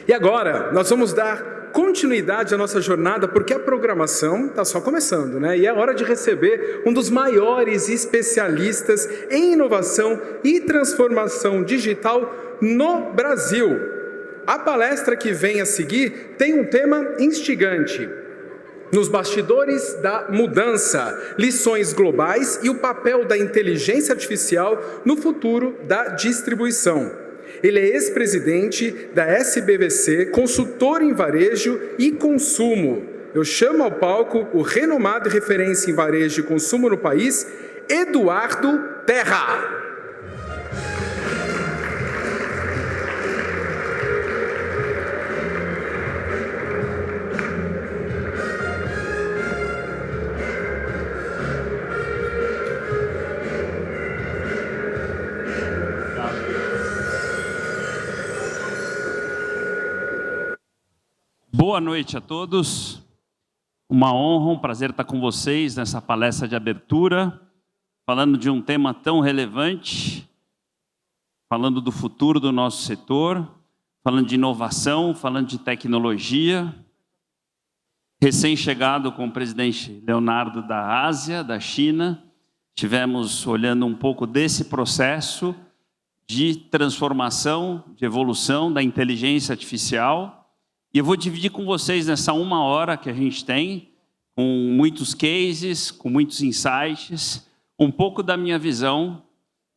E agora, nós vamos dar continuidade à nossa jornada, porque a programação está só começando, né? E é hora de receber um dos maiores especialistas em inovação e transformação digital no Brasil. A palestra que vem a seguir tem um tema instigante: nos bastidores da mudança, lições globais e o papel da inteligência artificial no futuro da distribuição. Ele é ex-presidente da SBVC, consultor em varejo e consumo. Eu chamo ao palco o renomado referência em varejo e consumo no país, Eduardo Terra. Boa noite a todos, uma honra, um prazer estar com vocês nessa palestra de abertura, falando de um tema tão relevante, falando do futuro do nosso setor, falando de inovação, falando de tecnologia. Recém-chegado com o presidente Leonardo da Ásia, da China, estivemos olhando um pouco desse processo de transformação, de evolução da inteligência artificial. E eu vou dividir com vocês nessa 1 hora que a gente tem, com muitos cases, com muitos insights, um pouco da minha visão,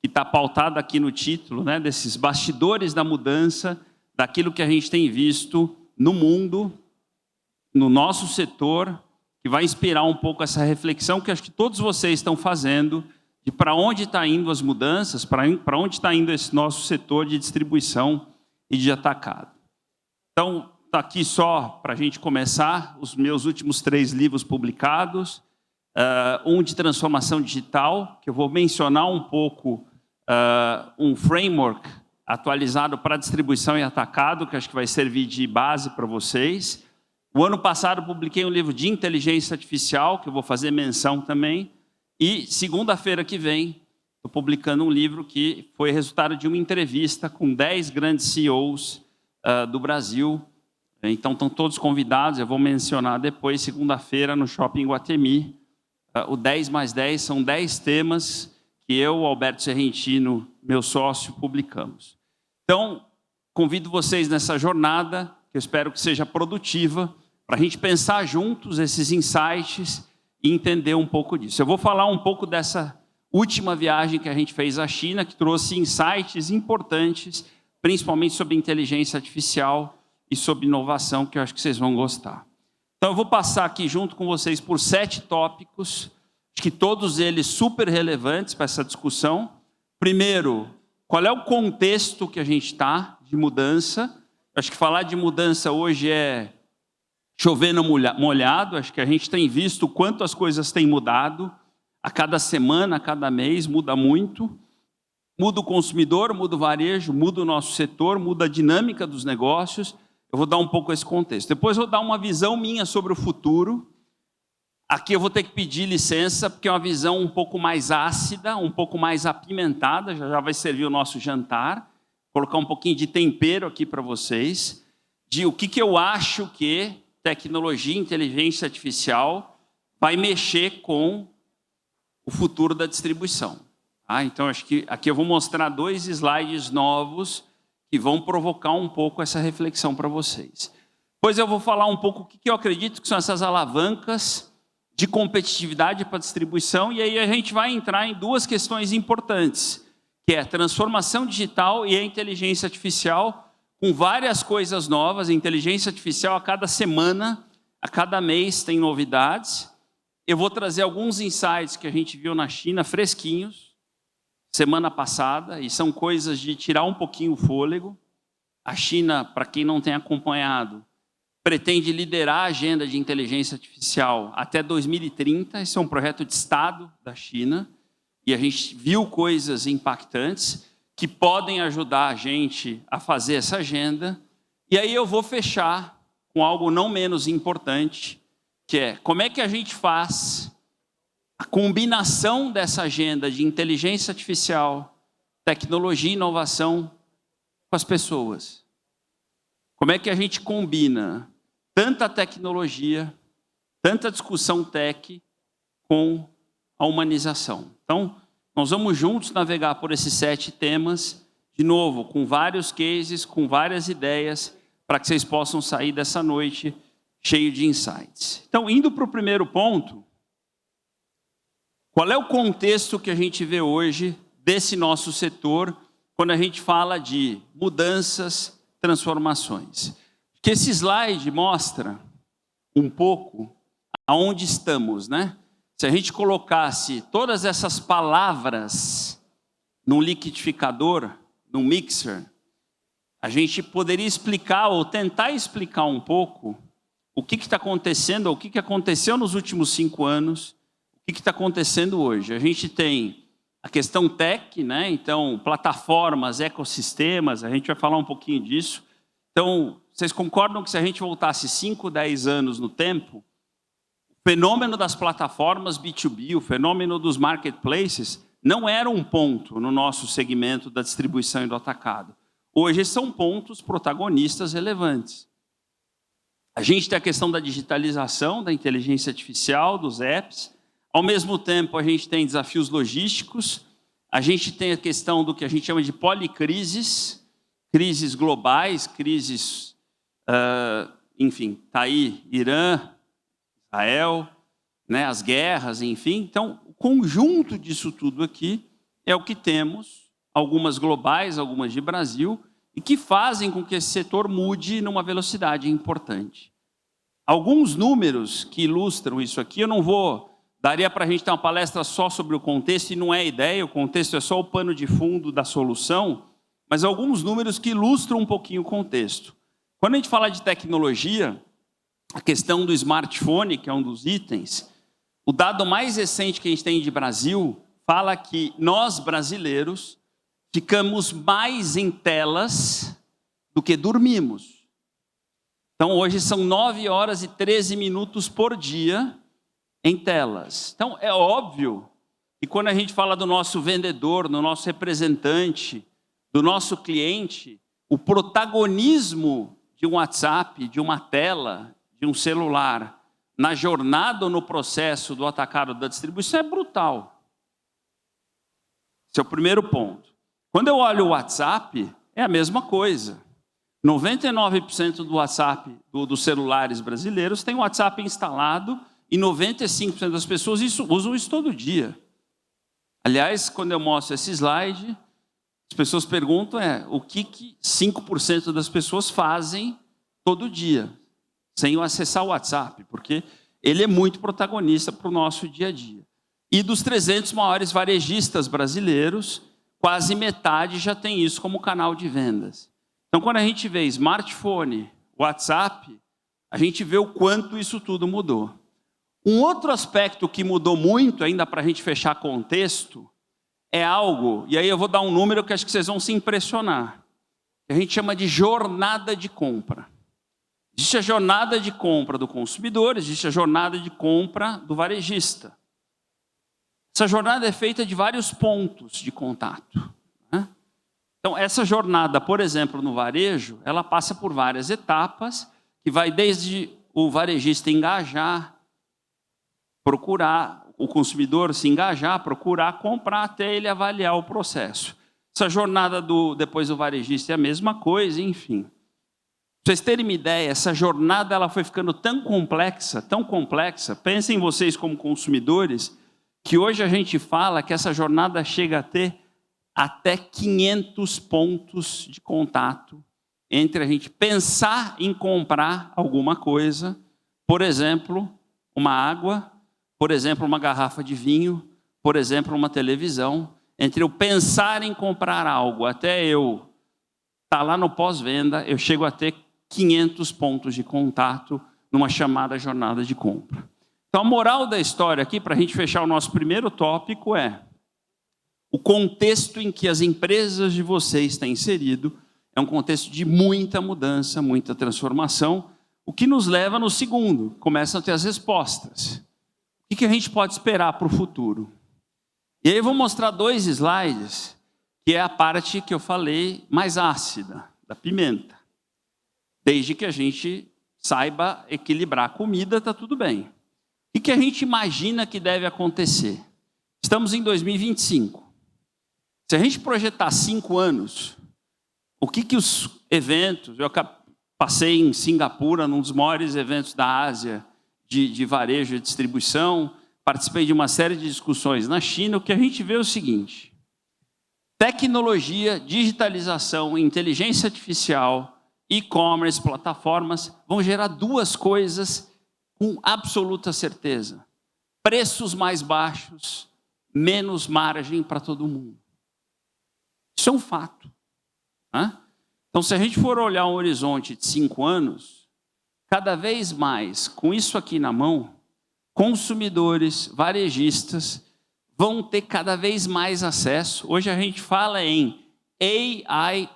que está pautada aqui no título, né, desses bastidores da mudança, daquilo que a gente tem visto no mundo, no nosso setor, que vai inspirar um pouco essa reflexão que acho que todos vocês estão fazendo, de para onde está indo as mudanças, para onde está indo esse nosso setor de distribuição e de atacado. Então, está aqui só para a gente começar, os meus últimos 3 livros publicados, um de transformação digital, que eu vou mencionar um pouco, um framework atualizado para distribuição e atacado, que acho que vai servir de base para vocês. O ano passado publiquei um livro de inteligência artificial, que eu vou fazer menção também, e segunda-feira que vem, estou publicando um livro que foi resultado de uma entrevista com 10 grandes CEOs do Brasil. Então, estão todos convidados, eu vou mencionar depois, segunda-feira, no Shopping Guatemi. O 10+10 são 10 temas que eu, Alberto Serrentino, meu sócio, publicamos. Então, convido vocês nessa jornada, que eu espero que seja produtiva, para a gente pensar juntos esses insights e entender um pouco disso. Eu vou falar um pouco dessa última viagem que a gente fez à China, que trouxe insights importantes, principalmente sobre inteligência artificial e sobre inovação, que eu acho que vocês vão gostar. Então, eu vou passar aqui junto com vocês por 7 tópicos, acho que todos eles super relevantes para essa discussão. Primeiro, qual é o contexto que a gente está de mudança? Acho que falar de mudança hoje é chover no molhado, acho que a gente tem visto o quanto as coisas têm mudado, a cada semana, a cada mês, muda muito. Muda o consumidor, muda o varejo, muda o nosso setor, muda a dinâmica dos negócios. Eu vou dar um pouco esse contexto. Depois eu vou dar uma visão minha sobre o futuro. Aqui eu vou ter que pedir licença, porque é uma visão um pouco mais ácida, um pouco mais apimentada, já vai servir o nosso jantar. Vou colocar um pouquinho de tempero aqui para vocês, de o que eu acho que tecnologia e inteligência artificial vai mexer com o futuro da distribuição. Então, acho que aqui eu vou mostrar 2 slides novos que vão provocar um pouco essa reflexão para vocês. Depois eu vou falar um pouco o que eu acredito que são essas alavancas de competitividade para a distribuição, e aí a gente vai entrar em 2 questões importantes, que é a transformação digital e a inteligência artificial, com várias coisas novas. A inteligência artificial, a cada semana, a cada mês, tem novidades. Eu vou trazer alguns insights que a gente viu na China, fresquinhos, semana passada, e são coisas de tirar um pouquinho o fôlego. A China, para quem não tem acompanhado, pretende liderar a agenda de inteligência artificial até 2030. Esse é um projeto de Estado da China, e a gente viu coisas impactantes que podem ajudar a gente a fazer essa agenda. E aí eu vou fechar com algo não menos importante, que é como é que a gente faz a combinação dessa agenda de inteligência artificial, tecnologia e inovação com as pessoas. Como é que a gente combina tanta tecnologia, tanta discussão tech com a humanização? Então, nós vamos juntos navegar por esses 7 temas, de novo, com vários cases, com várias ideias, para que vocês possam sair dessa noite cheio de insights. Então, indo para o primeiro ponto, qual é o contexto que a gente vê hoje desse nosso setor, quando a gente fala de mudanças, transformações? Porque esse slide mostra um pouco aonde estamos, né? Se a gente colocasse todas essas palavras num liquidificador, num mixer, a gente poderia explicar ou tentar explicar um pouco o que está acontecendo, ou o que aconteceu nos últimos 5 anos, o que está acontecendo hoje. A gente tem a questão tech, né? Então, plataformas, ecossistemas, a gente vai falar um pouquinho disso. Então, vocês concordam que se a gente voltasse 5, 10 anos no tempo, o fenômeno das plataformas B2B, o fenômeno dos marketplaces, não era um ponto no nosso segmento da distribuição e do atacado. Hoje são pontos protagonistas relevantes. A gente tem a questão da digitalização, da inteligência artificial, dos apps. Ao mesmo tempo, a gente tem desafios logísticos. A gente tem a questão do que a gente chama de policrises, crises globais, crises, enfim, está aí Irã, Israel, né, as guerras, enfim. Então, o conjunto disso tudo aqui é o que temos, algumas globais, algumas de Brasil, e que fazem com que esse setor mude numa velocidade importante. Alguns números que ilustram isso aqui, eu não vou... Daria para a gente ter uma palestra só sobre o contexto, e não é ideia, o contexto é só o pano de fundo da solução, mas alguns números que ilustram um pouquinho o contexto. Quando a gente fala de tecnologia, a questão do smartphone, que é um dos itens, o dado mais recente que a gente tem de Brasil fala que nós, brasileiros, ficamos mais em telas do que dormimos. Então, hoje são 9 horas e 13 minutos por dia em telas. Então, é óbvio que quando a gente fala do nosso vendedor, do nosso representante, do nosso cliente, o protagonismo de um WhatsApp, de uma tela, de um celular, na jornada ou no processo do atacado da distribuição é brutal. Esse é o primeiro ponto. Quando eu olho o WhatsApp, é a mesma coisa. 99% do WhatsApp, dos celulares brasileiros, tem o WhatsApp instalado e 95% das pessoas usam isso todo dia. Aliás, quando eu mostro esse slide, as pessoas perguntam o que 5% das pessoas fazem todo dia, sem acessar o WhatsApp, porque ele é muito protagonista para o nosso dia a dia. E dos 300 maiores varejistas brasileiros, quase metade já tem isso como canal de vendas. Então, quando a gente vê smartphone, WhatsApp, a gente vê o quanto isso tudo mudou. Um outro aspecto que mudou muito, ainda para a gente fechar contexto, é algo, e aí eu vou dar um número que acho que vocês vão se impressionar, que a gente chama de jornada de compra. Existe a jornada de compra do consumidor, existe a jornada de compra do varejista. Essa jornada é feita de vários pontos de contato, né? Então, essa jornada, por exemplo, no varejo, ela passa por várias etapas, que vai desde o varejista engajar, procurar, o consumidor se engajar, procurar, comprar, até ele avaliar o processo. Essa jornada depois do varejista é a mesma coisa, enfim. Para vocês terem uma ideia, essa jornada ela foi ficando tão complexa, pensem vocês como consumidores, que hoje a gente fala que essa jornada chega a ter até 500 pontos de contato entre a gente pensar em comprar alguma coisa, por exemplo, uma água, por exemplo, uma garrafa de vinho, por exemplo, uma televisão, entre eu pensar em comprar algo até eu estar lá no pós-venda, eu chego a ter 500 pontos de contato numa chamada jornada de compra. Então, a moral da história aqui, para a gente fechar o nosso primeiro tópico, é o contexto em que as empresas de vocês têm inserido é um contexto de muita mudança, muita transformação, o que nos leva no segundo, começam a ter as respostas. O que a gente pode esperar para o futuro? E aí eu vou mostrar 2 slides, que é a parte que eu falei mais ácida, da pimenta. Desde que a gente saiba equilibrar a comida, está tudo bem. O que a gente imagina que deve acontecer? Estamos em 2025. Se a gente projetar 5 anos, o que os eventos... Eu passei em Singapura, num dos maiores eventos da Ásia de varejo e distribuição, participei de uma série de discussões na China. O que a gente vê é o seguinte: tecnologia, digitalização, inteligência artificial, e-commerce, plataformas, vão gerar 2 coisas com absoluta certeza: preços mais baixos, menos margem para todo mundo. Isso é um fato. Então, se a gente for olhar um horizonte de 5 anos, cada vez mais, com isso aqui na mão, consumidores, varejistas, vão ter cada vez mais acesso. Hoje a gente fala em AI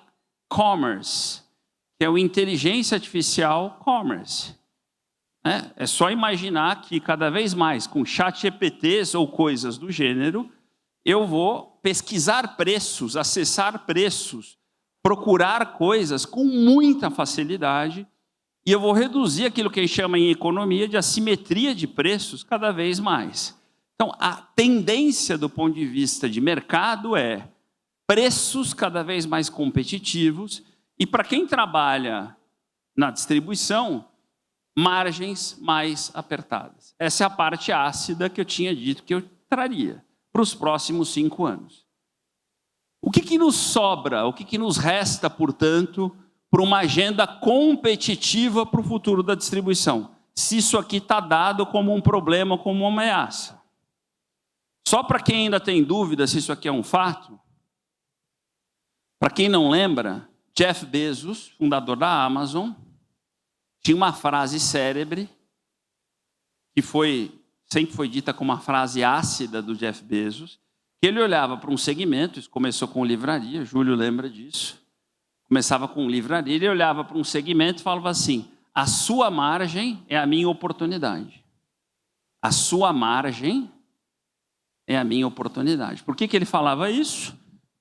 Commerce, que é o inteligência artificial commerce. É só imaginar que cada vez mais, com chat GPTs ou coisas do gênero, eu vou pesquisar preços, acessar preços, procurar coisas com muita facilidade, e eu vou reduzir aquilo que a gente chama em economia de assimetria de preços cada vez mais. Então, a tendência do ponto de vista de mercado é preços cada vez mais competitivos, e para quem trabalha na distribuição, margens mais apertadas. Essa é a parte ácida que eu tinha dito que eu traria para os próximos 5 anos. O que nos sobra, o que nos resta, portanto, para uma agenda competitiva para o futuro da distribuição? Se isso aqui está dado como um problema, como uma ameaça. Só para quem ainda tem dúvida se isso aqui é um fato, para quem não lembra, Jeff Bezos, fundador da Amazon, tinha uma frase célebre, que sempre foi dita como uma frase ácida do Jeff Bezos, que ele olhava para um segmento, isso começou com livraria, Júlio lembra disso, começava com livraria, ele olhava para um segmento e falava assim: a sua margem é a minha oportunidade. A sua margem é a minha oportunidade. Por que ele falava isso?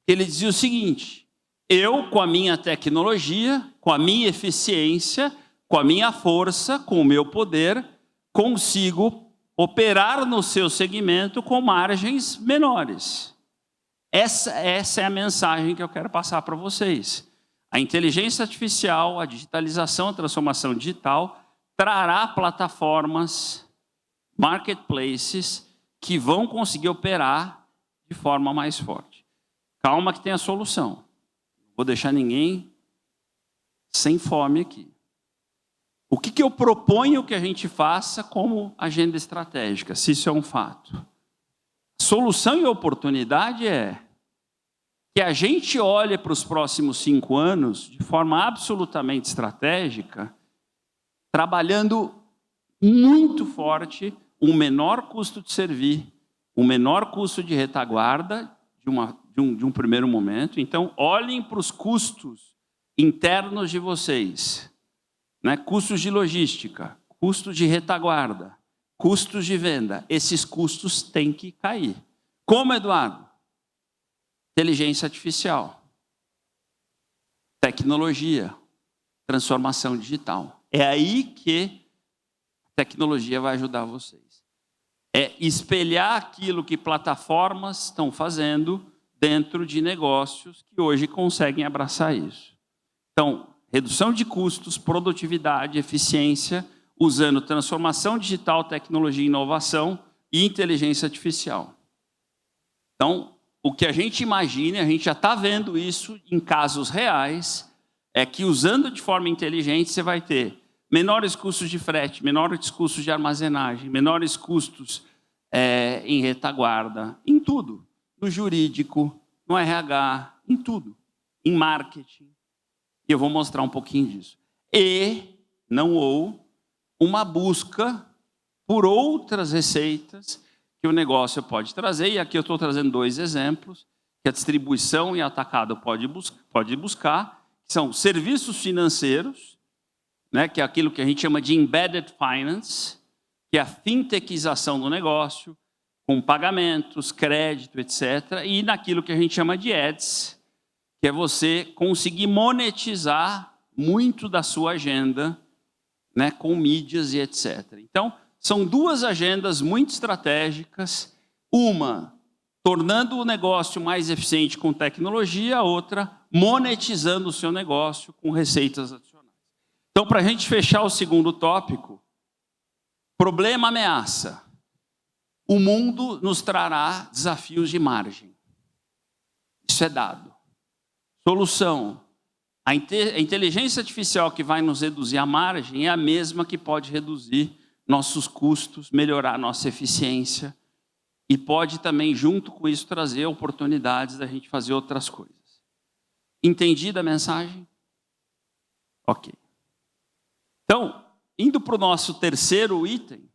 Ele dizia o seguinte: eu, com a minha tecnologia, com a minha eficiência, com a minha força, com o meu poder, consigo operar no seu segmento com margens menores. Essa é a mensagem que eu quero passar para vocês. A inteligência artificial, a digitalização, a transformação digital trará plataformas, marketplaces, que vão conseguir operar de forma mais forte. Calma que tem a solução. Não vou deixar ninguém sem fome aqui. O que eu proponho que a gente faça como agenda estratégica, se isso é um fato? Solução e oportunidade é que a gente olhe para os próximos 5 anos de forma absolutamente estratégica, trabalhando muito forte um menor custo de servir, um menor custo de retaguarda de um primeiro momento. Então, olhem para os custos internos de vocês. Custos de logística, custos de retaguarda, custos de venda. Esses custos têm que cair. Como, Eduardo? Inteligência artificial, tecnologia, transformação digital. É aí que a tecnologia vai ajudar vocês. É espelhar aquilo que plataformas estão fazendo dentro de negócios que hoje conseguem abraçar isso. Então, redução de custos, produtividade, eficiência, usando transformação digital, tecnologia, inovação e inteligência artificial. Então, o que a gente imagina, a gente já está vendo isso em casos reais, é que usando de forma inteligente você vai ter menores custos de frete, menores custos de armazenagem, menores custos em retaguarda, em tudo. No jurídico, no RH, em tudo. Em marketing. E eu vou mostrar um pouquinho disso. Uma busca por outras receitas que o negócio pode trazer. E aqui eu estou trazendo 2 exemplos, que a distribuição e atacado pode buscar, que são serviços financeiros, que é aquilo que a gente chama de embedded finance, que é a fintechização do negócio, com pagamentos, crédito, etc. E naquilo que a gente chama de ads, que é você conseguir monetizar muito da sua agenda, né, com mídias e etc. Então, são duas agendas muito estratégicas, uma tornando o negócio mais eficiente com tecnologia, a outra monetizando o seu negócio com receitas adicionais. Então, para a gente fechar o segundo tópico, problema ameaça. O mundo nos trará desafios de margem. Isso é dado. Solução. A inteligência artificial que vai nos reduzir a margem é a mesma que pode reduzir nossos custos, melhorar nossa eficiência e pode também, junto com isso, trazer oportunidades da gente fazer outras coisas. Entendida a mensagem? Ok. Então, indo para o nosso terceiro item,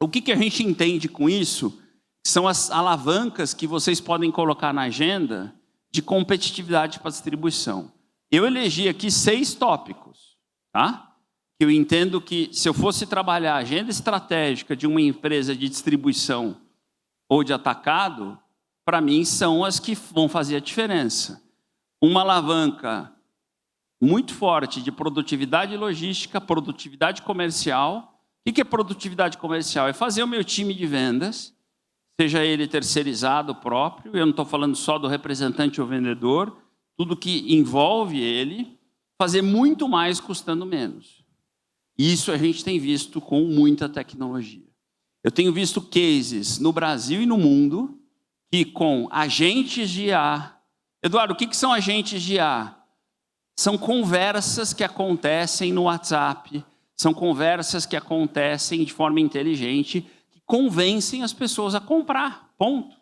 o que a gente entende com isso? São as alavancas que vocês podem colocar na agenda de competitividade para distribuição. Eu elegi aqui 6 tópicos, tá? Que eu entendo que, se eu fosse trabalhar a agenda estratégica de uma empresa de distribuição ou de atacado, para mim são as que vão fazer a diferença. Uma alavanca muito forte de produtividade logística, produtividade comercial. O que é produtividade comercial? É fazer o meu time de vendas, seja ele terceirizado próprio, eu não estou falando só do representante ou vendedor, tudo que envolve ele, fazer muito mais custando menos. Isso a gente tem visto com muita tecnologia. Eu tenho visto cases no Brasil e no mundo que com agentes de IA... Eduardo, o que são agentes de IA? São conversas que acontecem no WhatsApp, são conversas que acontecem de forma inteligente, que convencem as pessoas a comprar, ponto.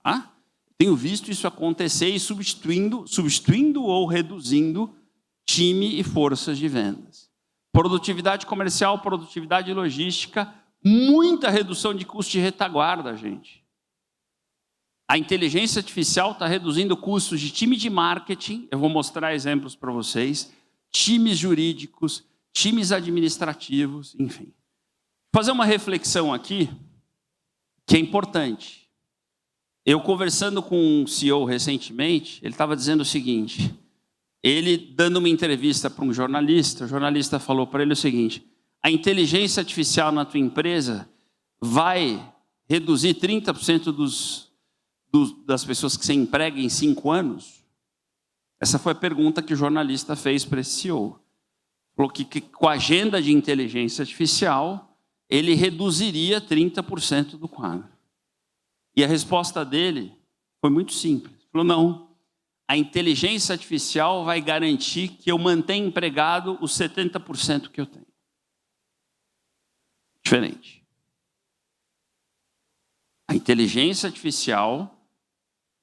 Tá? Tenho visto isso acontecer e substituindo ou reduzindo time e forças de vendas. Produtividade comercial, produtividade logística, muita redução de custo de retaguarda, gente. A inteligência artificial está reduzindo custos de time de marketing, eu vou mostrar exemplos para vocês, times jurídicos, times administrativos, enfim. Vou fazer uma reflexão aqui, que é importante. Eu conversando com um CEO recentemente, ele estava dizendo o seguinte, ele dando uma entrevista para um jornalista, o jornalista falou para ele o seguinte, a inteligência artificial na tua empresa vai reduzir 30% das pessoas que você emprega em 5 anos? Essa foi a pergunta que o jornalista fez para esse CEO. Falou que com a agenda de inteligência artificial, ele reduziria 30% do quadro. E a resposta dele foi muito simples. Falou, não, a inteligência artificial vai garantir que eu mantenha empregado os 70% que eu tenho. Diferente. A inteligência artificial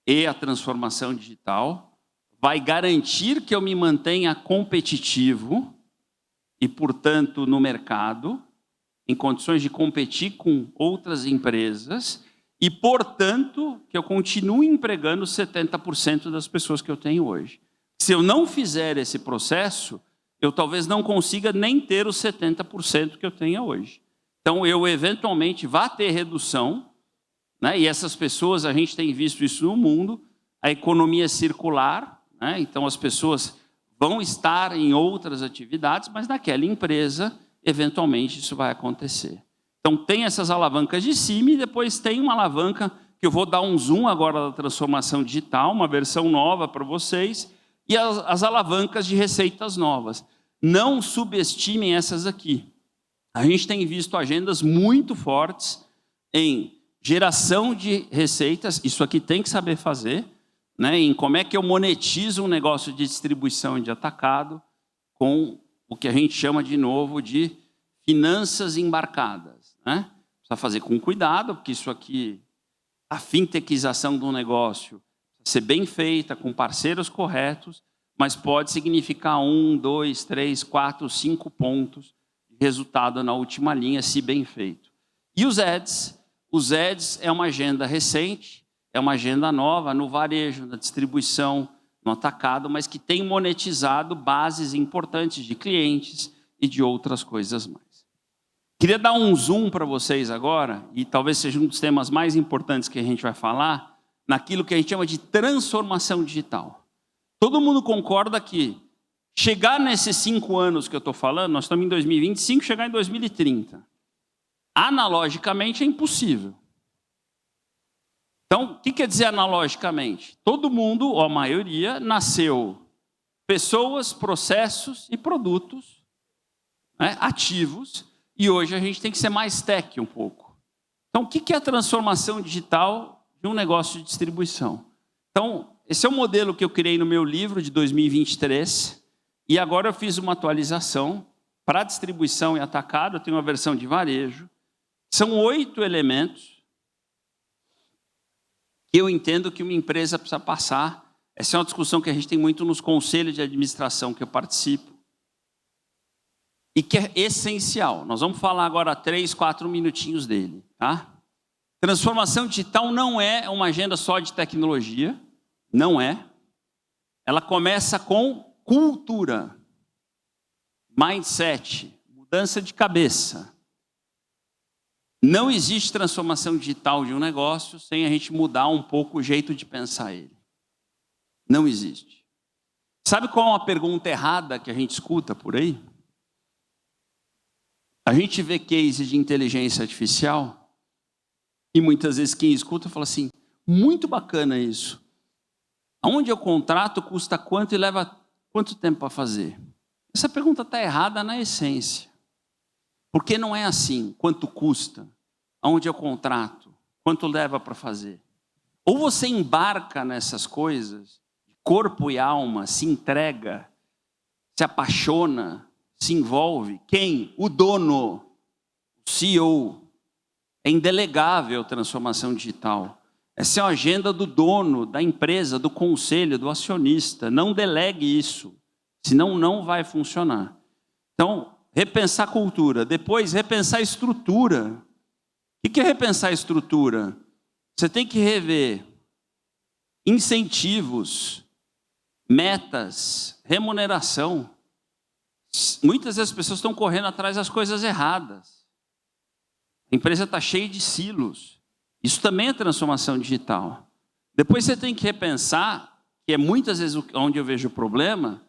e a transformação digital vai garantir que eu me mantenha competitivo e, portanto, no mercado, em condições de competir com outras empresas e, portanto, que eu continue empregando 70% das pessoas que eu tenho hoje. Se eu não fizer esse processo, eu talvez não consiga nem ter os 70% que eu tenho hoje. Então, eu eventualmente vá ter redução, né? E essas pessoas, a gente tem visto isso no mundo, a economia circular, né? Então as pessoas vão estar em outras atividades, mas naquela empresa, eventualmente, isso vai acontecer. Então, tem essas alavancas de cima e depois tem uma alavanca que eu vou dar um zoom agora da transformação digital, uma versão nova para vocês, e as alavancas de receitas novas. Não subestimem essas aqui. A gente tem visto agendas muito fortes em geração de receitas, isso aqui tem que saber fazer, né? Em como é que eu monetizo um negócio de distribuição e de atacado com o que a gente chama de novo de finanças embarcadas, né? Precisa fazer com cuidado, porque isso aqui, a fintechização do negócio, precisa ser bem feita, com parceiros corretos, mas pode significar 1, 2, 3, 4, 5 pontos de resultado na última linha, se bem feito. E os ads? Os ads é uma agenda recente, é uma agenda nova no varejo, na distribuição, no atacado, mas que tem monetizado bases importantes de clientes e de outras coisas mais. Queria dar um zoom para vocês agora, e talvez seja um dos temas mais importantes que a gente vai falar, naquilo que a gente chama de transformação digital. Todo mundo concorda que chegar nesses 5 anos que eu estou falando, nós estamos em 2025, chegar em 2030, analogicamente é impossível. Então, o que quer dizer analogicamente? Todo mundo, ou a maioria, nasceu pessoas, processos e produtos, né, ativos, e hoje a gente tem que ser mais tech um pouco. Então, o que é a transformação digital de um negócio de distribuição? Então, esse é o modelo que eu criei no meu livro de 2023, e agora eu fiz uma atualização para distribuição e atacado, eu tenho uma versão de varejo. São 8 elementos que eu entendo que uma empresa precisa passar. Essa é uma discussão que a gente tem muito nos conselhos de administração que eu participo, e que é essencial. Nós vamos falar agora 3, 4 minutinhos dele. Tá? Transformação digital não é uma agenda só de tecnologia, não é. Ela começa com cultura, mindset, mudança de cabeça. Não existe transformação digital de um negócio sem a gente mudar um pouco o jeito de pensar ele. Não existe. Sabe qual é uma pergunta errada que a gente escuta por aí? A gente vê cases de inteligência artificial e muitas vezes quem escuta fala assim, muito bacana isso. Aonde eu contrato custa quanto e leva quanto tempo para fazer? Essa pergunta está errada na essência. Porque não é assim, quanto custa, aonde eu contrato, quanto leva para fazer. Ou você embarca nessas coisas, corpo e alma, se entrega, se apaixona, se envolve. Quem? O dono, o CEO. É indelegável a transformação digital. Essa é a agenda do dono, da empresa, do conselho, do acionista. Não delegue isso, senão não vai funcionar. Então, repensar a cultura. Depois, repensar a estrutura. O que é repensar a estrutura? Você tem que rever incentivos, metas, remuneração. Muitas vezes as pessoas estão correndo atrás das coisas erradas. A empresa está cheia de silos. Isso também é transformação digital. Depois você tem que repensar, que é muitas vezes onde eu vejo o problema,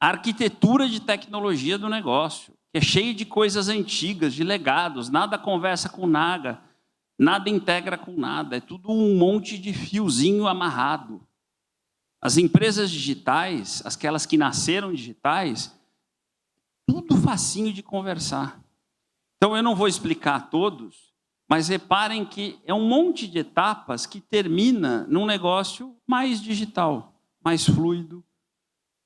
a arquitetura de tecnologia do negócio, que é cheia de coisas antigas, de legados, nada conversa com nada, nada integra com nada, é tudo um monte de fiozinho amarrado. As empresas digitais, aquelas que nasceram digitais, tudo facinho de conversar. Então eu não vou explicar todos, mas reparem que é um monte de etapas que termina num negócio mais digital, mais fluido.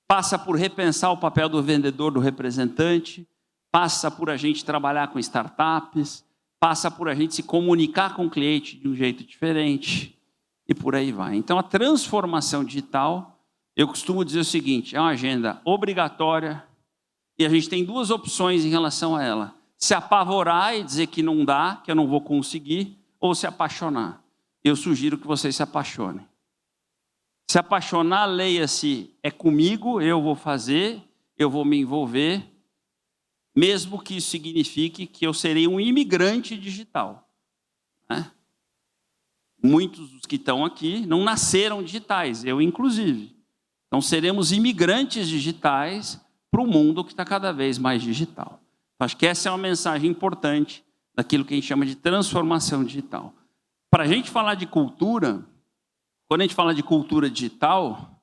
Passa por repensar o papel do vendedor, do representante, passa por a gente trabalhar com startups, passa por a gente se comunicar com o cliente de um jeito diferente e por aí vai. Então a transformação digital, eu costumo dizer o seguinte, é uma agenda obrigatória e a gente tem 2 opções em relação a ela. Se apavorar e dizer que não dá, que eu não vou conseguir, ou se apaixonar. Eu sugiro que vocês se apaixonem. Se apaixonar, leia-se, é comigo, eu vou fazer, eu vou me envolver, mesmo que isso signifique que eu serei um imigrante digital. Né? Muitos dos que estão aqui não nasceram digitais, eu inclusive. Então seremos imigrantes digitais para o mundo que está cada vez mais digital. Acho que essa é uma mensagem importante daquilo que a gente chama de transformação digital. Para a gente falar de cultura, quando a gente fala de cultura digital,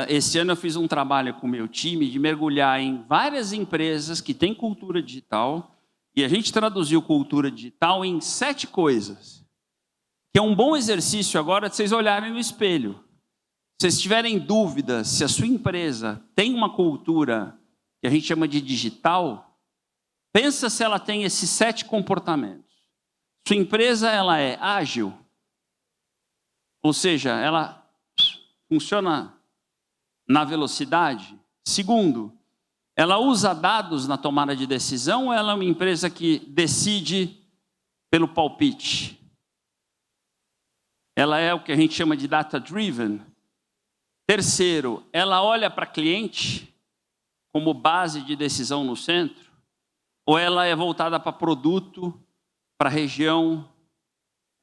esse ano eu fiz um trabalho com o meu time de mergulhar em várias empresas que têm cultura digital e a gente traduziu cultura digital em 7 coisas, que é um bom exercício agora de vocês olharem no espelho. Se vocês tiverem dúvidas se a sua empresa tem uma cultura que a gente chama de digital, pensa se ela tem esses 7 comportamentos. Sua empresa ela é ágil, ou seja, ela funciona na velocidade. Segundo, ela usa dados na tomada de decisão ou ela é uma empresa que decide pelo palpite? Ela é o que a gente chama de data-driven. Terceiro, ela olha para cliente como base de decisão no centro? Ou ela é voltada para produto, para região?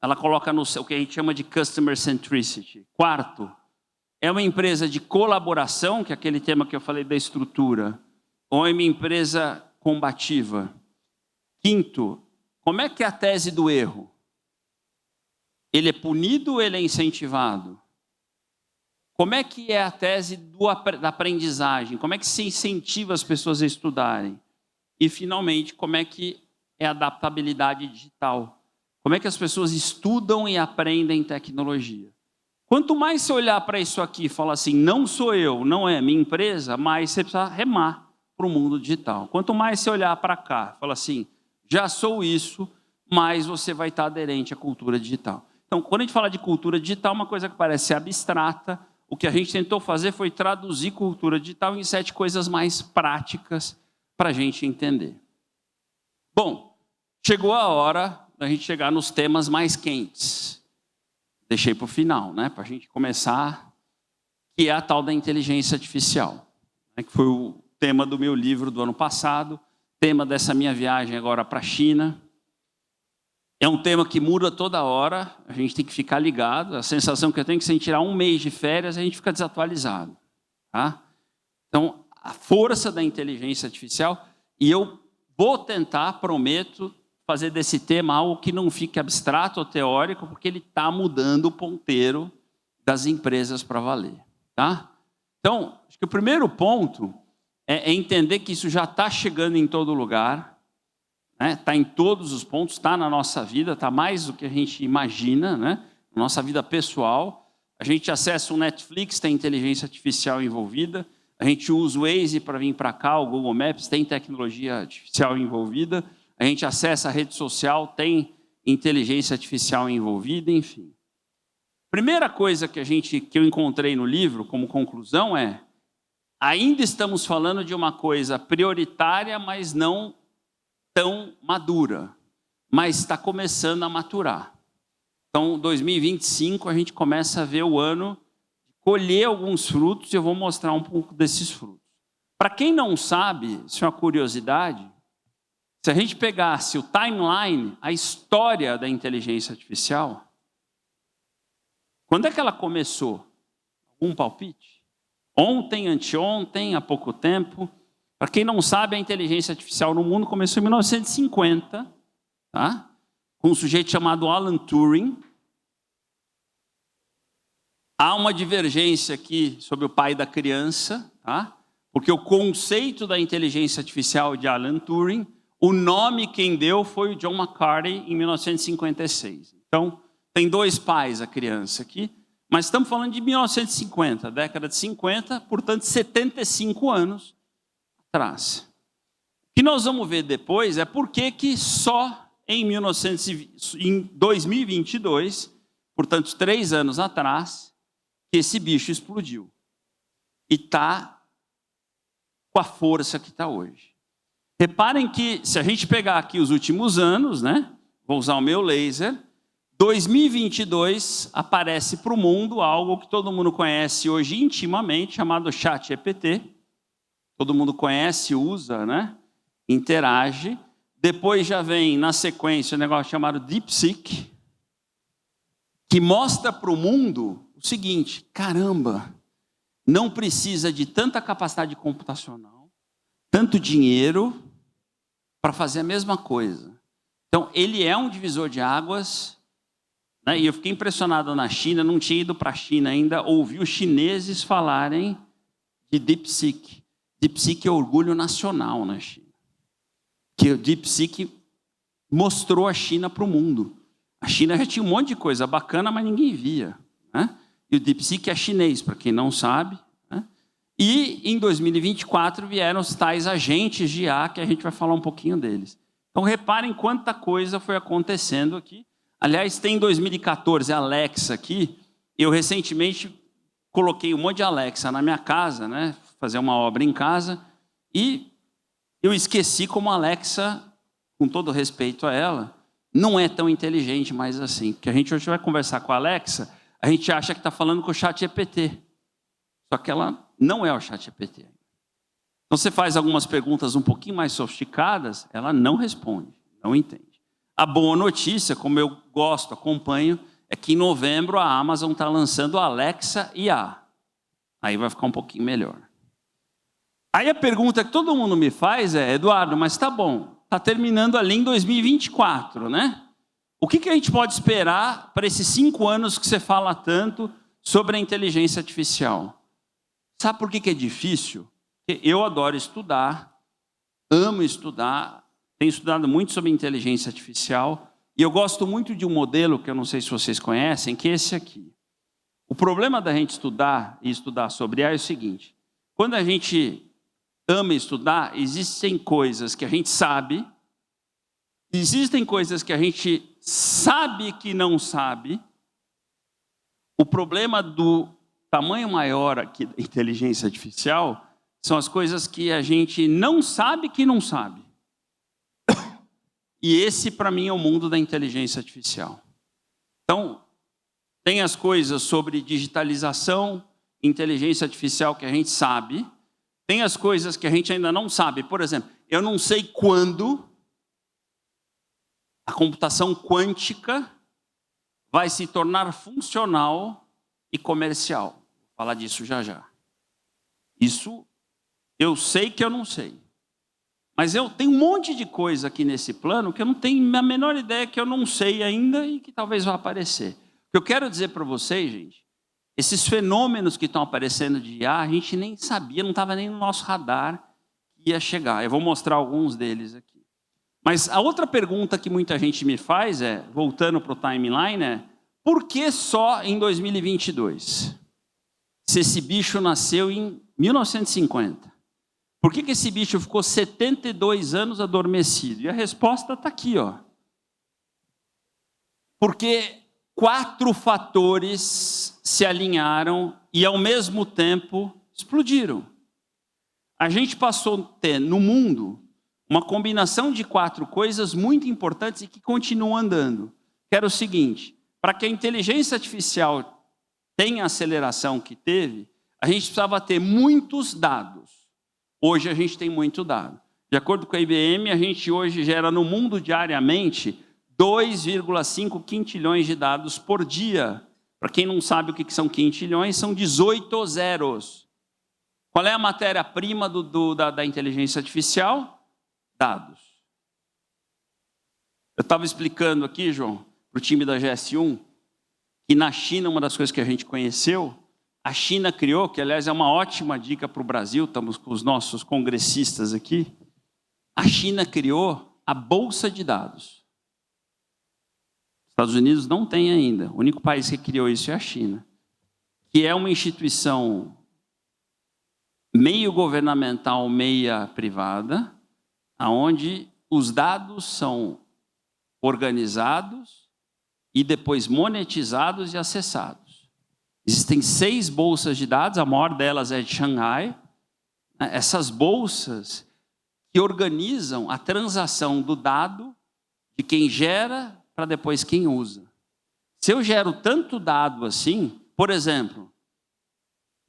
Ela coloca no o que a gente chama de customer centricity. Quarto, é uma empresa de colaboração, que é aquele tema que eu falei da estrutura, ou é uma empresa combativa? Quinto, como é que é a tese do erro? Ele é punido ou ele é incentivado? Como é que é a tese da aprendizagem? Como é que se incentiva as pessoas a estudarem? E, finalmente, como é que é a adaptabilidade digital? Como é que as pessoas estudam e aprendem tecnologia? Quanto mais você olhar para isso aqui e falar assim, não sou eu, não é minha empresa, mais você precisa remar para o mundo digital. Quanto mais você olhar para cá e falar assim, já sou isso, mais você vai estar aderente à cultura digital. Então, quando a gente fala de cultura digital, uma coisa que parece abstrata, o que a gente tentou fazer foi traduzir cultura digital em 7 coisas mais práticas para a gente entender. Bom, chegou a hora da gente chegar nos temas mais quentes. Deixei para o final, né, para a gente começar, que é a tal da inteligência artificial, né, que foi o tema do meu livro do ano passado, tema dessa minha viagem agora para a China. É um tema que muda toda hora, a gente tem que ficar ligado. A sensação que eu tenho é que se a gente tirar um mês de férias, a gente fica desatualizado. Tá? Então, a força da inteligência artificial, e eu vou tentar, prometo, fazer desse tema algo que não fique abstrato ou teórico, porque ele está mudando o ponteiro das empresas para valer. Tá? Então, acho que o primeiro ponto é entender que isso já está chegando em todo lugar, está em todos os pontos, está na nossa vida, está mais do que a gente imagina, né? Na nossa vida pessoal. A gente acessa o Netflix, tem inteligência artificial envolvida. A gente usa o Waze para vir para cá, o Google Maps tem tecnologia artificial envolvida. A gente acessa a rede social, tem inteligência artificial envolvida, enfim. Primeira coisa que eu encontrei no livro como conclusão é: ainda estamos falando de uma coisa prioritária, mas não tão madura, mas está começando a maturar. Então, 2025, a gente começa a ver o ano de colher alguns frutos, e eu vou mostrar um pouco desses frutos. Para quem não sabe, isso é uma curiosidade, se a gente pegasse o timeline, a história da inteligência artificial, quando é que ela começou? Um palpite? Ontem, anteontem, há pouco tempo? Para quem não sabe, a inteligência artificial no mundo começou em 1950, tá? Com um sujeito chamado Alan Turing. Há uma divergência aqui sobre o pai da criança, tá? Porque o conceito da inteligência artificial de Alan Turing, o nome quem deu foi o John McCarthy, em 1956. Então, tem 2 pais a criança aqui, mas estamos falando de 1950, década de 50, portanto, 75 anos atrás. O que nós vamos ver depois é por que só em 2022, portanto, 3 anos atrás, que esse bicho explodiu. E está com a força que está hoje. Reparem que, se a gente pegar aqui os últimos anos, né, vou usar o meu laser, 2022 aparece para o mundo algo que todo mundo conhece hoje intimamente, chamado ChatGPT. Todo mundo conhece, usa, né? Interage. Depois já vem, na sequência, um negócio chamado DeepSeek, que mostra para o mundo o seguinte: caramba, não precisa de tanta capacidade computacional, tanto dinheiro para fazer a mesma coisa. Então, ele é um divisor de águas, né? E eu fiquei impressionado na China, não tinha ido para a China ainda, ouvi os chineses falarem de DeepSeek. DeepSeek é orgulho nacional na China. Que o DeepSeek mostrou a China para o mundo. A China já tinha um monte de coisa bacana, mas ninguém via, né? E o DeepSeek é chinês, para quem não sabe, né? E em 2024 vieram os tais agentes de IA, que a gente vai falar um pouquinho deles. Então reparem quanta coisa foi acontecendo aqui. Aliás, tem em 2014 a Alexa aqui. Eu recentemente coloquei um monte de Alexa na minha casa, né? Fazer uma obra em casa, e eu esqueci como a Alexa, com todo respeito a ela, não é tão inteligente mais assim. Porque a gente hoje vai conversar com a Alexa, a gente acha que está falando com o ChatGPT. Só que ela não é o ChatGPT. Então você faz algumas perguntas um pouquinho mais sofisticadas, ela não responde, não entende. A boa notícia, como eu gosto, acompanho, é que em novembro a Amazon está lançando a Alexa IA. Aí vai ficar um pouquinho melhor. Aí a pergunta que todo mundo me faz é, Eduardo, mas tá bom, tá terminando ali em 2024, né? O que a gente pode esperar para esses 5 anos que você fala tanto sobre a inteligência artificial? Sabe por que é difícil? Porque eu adoro estudar, amo estudar, tenho estudado muito sobre inteligência artificial, e eu gosto muito de um modelo que eu não sei se vocês conhecem, que é esse aqui. O problema da gente estudar e estudar sobre IA é o seguinte: quando a gente ama estudar, existem coisas que a gente sabe, existem coisas que a gente sabe que não sabe. O problema do tamanho maior aqui da inteligência artificial são as coisas que a gente não sabe que não sabe. E esse, para mim, é o mundo da inteligência artificial. Então, tem as coisas sobre digitalização, inteligência artificial que a gente sabe. Tem as coisas que a gente ainda não sabe. Por exemplo, eu não sei quando a computação quântica vai se tornar funcional e comercial. Vou falar disso já já. Isso eu sei que eu não sei. Mas eu tenho um monte de coisa aqui nesse plano que eu não tenho a menor ideia, que eu não sei ainda e que talvez vá aparecer. O que eu quero dizer para vocês, gente, esses fenômenos que estão aparecendo de IA, a gente nem sabia, não estava nem no nosso radar que ia chegar. Eu vou mostrar alguns deles aqui. Mas a outra pergunta que muita gente me faz é, voltando para o timeline, é por que só em 2022? Se esse bicho nasceu em 1950. Por que esse bicho ficou 72 anos adormecido? E a resposta está aqui, ó. Porque 4 fatores se alinharam e, ao mesmo tempo, explodiram. A gente passou a ter, no mundo, uma combinação de 4 coisas muito importantes e que continuam andando. Que era o seguinte: para que a inteligência artificial tenha a aceleração que teve, a gente precisava ter muitos dados. Hoje a gente tem muito dado. De acordo com a IBM, a gente hoje gera no mundo diariamente 2,5 quintilhões de dados por dia. Para quem não sabe o que são quintilhões, são 18 zeros. Qual é a matéria-prima da inteligência artificial? Dados. Eu estava explicando aqui, João, para o time da GS1, que na China, uma das coisas que a gente conheceu, a China criou, que aliás é uma ótima dica para o Brasil, estamos com os nossos congressistas aqui, a China criou a Bolsa de Dados. Os Estados Unidos não tem ainda, o único país que criou isso é a China, que é uma instituição meio governamental, meia privada, onde os dados são organizados e depois monetizados e acessados. Existem 6 bolsas de dados, a maior delas é de Xangai. Essas bolsas que organizam a transação do dado de quem gera para depois quem usa. Se eu gero tanto dado assim, por exemplo,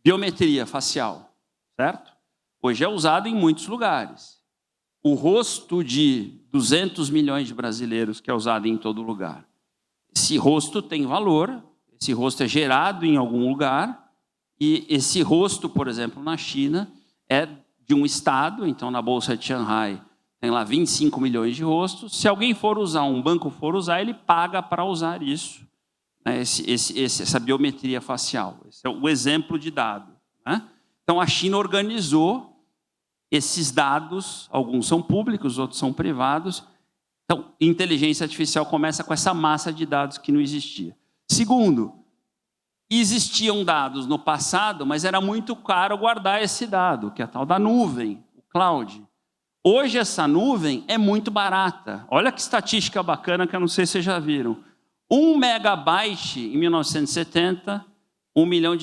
biometria facial, certo? Hoje é usado em muitos lugares. O rosto de 200 milhões de brasileiros que é usado em todo lugar. Esse rosto tem valor. Esse rosto é gerado em algum lugar e esse rosto, por exemplo, na China, é de um estado. Então, na Bolsa de Xangai, tem lá 25 milhões de rostos. Se alguém for usar, um banco for usar, ele paga para usar isso, né? Essa biometria facial. Esse é o exemplo de dado, né? Então, a China organizou esses dados, alguns são públicos, outros são privados. Então, inteligência artificial começa com essa massa de dados que não existia. Segundo, existiam dados no passado, mas era muito caro guardar esse dado, que é a tal da nuvem, o cloud. Hoje essa nuvem é muito barata. Olha que estatística bacana que eu não sei se vocês já viram. 1 megabyte em 1970, $1 milhão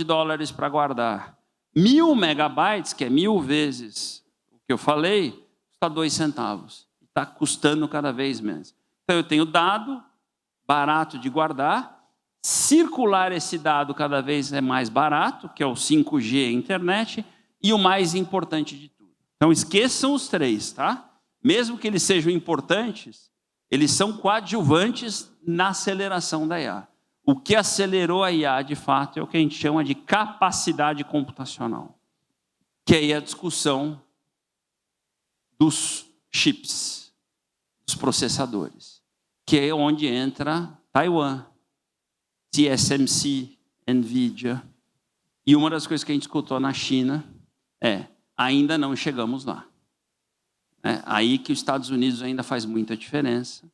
para guardar. 1000 megabytes, que é 1000 vezes o que eu falei, custa 2 centavos. Está custando cada vez menos. Então eu tenho dado barato de guardar. Circular esse dado cada vez é mais barato, que é o 5G, a internet, e o mais importante de tudo. Então esqueçam os 3, tá? Mesmo que eles sejam importantes, eles são coadjuvantes na aceleração da IA. O que acelerou a IA, de fato, é o que a gente chama de capacidade computacional, que é a discussão dos chips, dos processadores, que é onde entra Taiwan, TSMC, NVIDIA. E uma das coisas que a gente escutou na China é: ainda não chegamos lá. É aí que os Estados Unidos ainda faz muita diferença.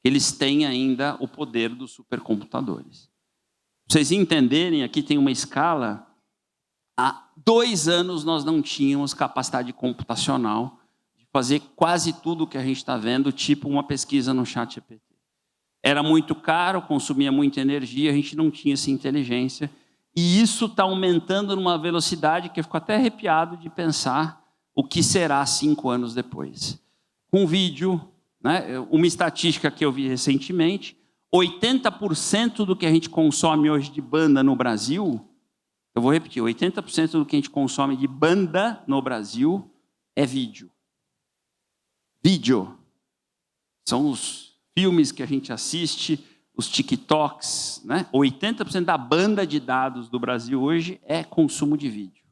Eles têm ainda o poder dos supercomputadores. Para vocês entenderem, aqui tem uma escala. Há 2 anos nós não tínhamos capacidade computacional de fazer quase tudo o que a gente está vendo, tipo uma pesquisa no ChatGPT. Era muito caro, consumia muita energia, a gente não tinha essa inteligência. E isso está aumentando numa velocidade que eu fico até arrepiado de pensar o que será 5 anos depois. Com vídeo, né, uma estatística que eu vi recentemente, 80% do que a gente consome hoje de banda no Brasil, eu vou repetir, 80% do que a gente consome de banda no Brasil é vídeo. Vídeo. São os filmes que a gente assiste, os TikToks, né? 80% da banda de dados do Brasil hoje é consumo de vídeo.